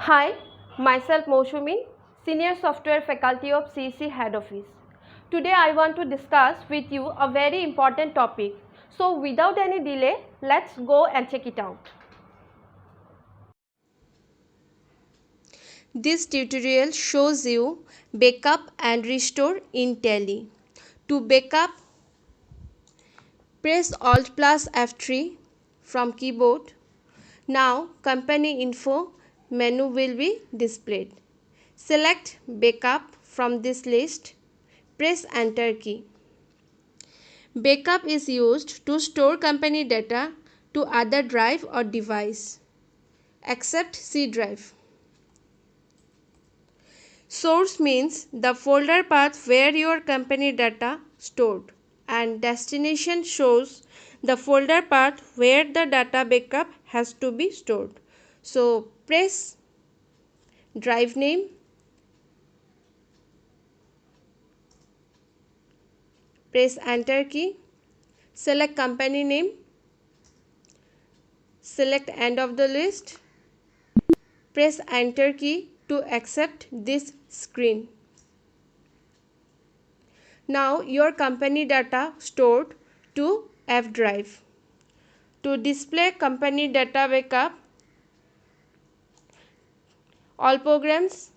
Hi, myself Mousumi, Senior Software Faculty of CEC Head Office. Today I want to discuss with you a very important topic. So without any delay, let's go and check it out. This tutorial shows you backup and restore in Tally. To backup, press Alt plus F3 from keyboard. Now company info menu will be displayed. Select backup from this list. Press enter key. Backup is used to store company data to other drive or device, except C drive. Source means the folder path where your company data stored, and destination shows the folder path where the data backup has to be stored. So press drive name, press enter key, select company name, select end of the list, press enter key to accept this screen. Now your company data stored to F drive. To display company data backup, all programs,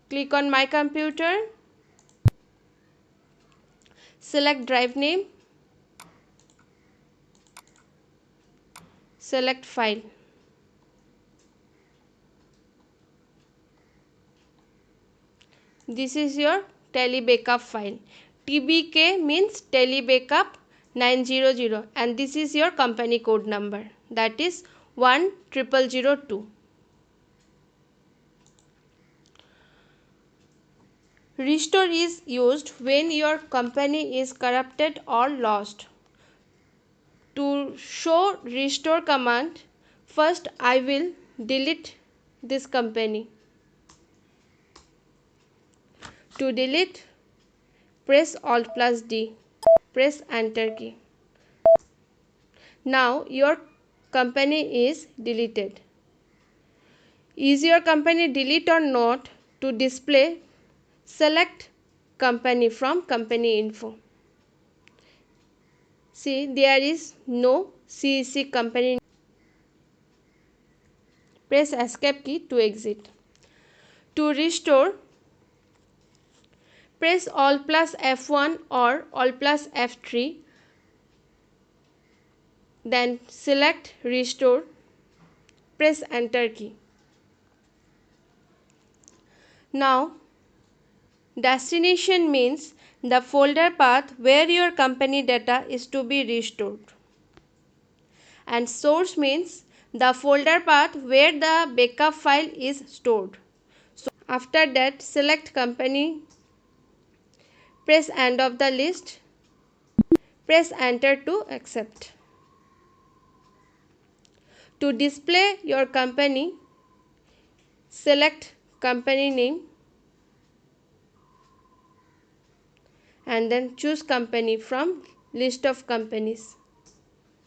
click on my computer, select drive name, select file. This is your tally backup file. TBK means tally backup 900, and this is your company code number, that is 10002. Restore is used when your company is corrupted or lost. To show restore command, first I will delete this company. To delete, press Alt plus D, press enter key. Now your company is deleted. Is your company delete or not? To display, select company from company info. See, there is no CEC company. Press escape key to exit. To restore, press Alt plus F1 or Alt plus F3, then select restore, press enter key. Now destination means the folder path where your company data is to be restored, and source means the folder path where the backup file is stored. So after that, select company, press end of the list, press enter to accept. To display your company, select company name and then choose company from list of companies.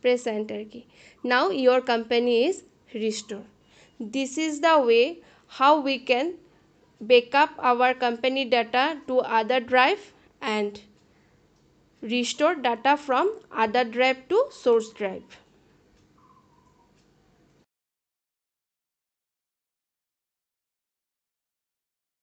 Press enter key. Now your company is restored. This is the way how we can backup our company data to other drive and restore data from other drive to source drive.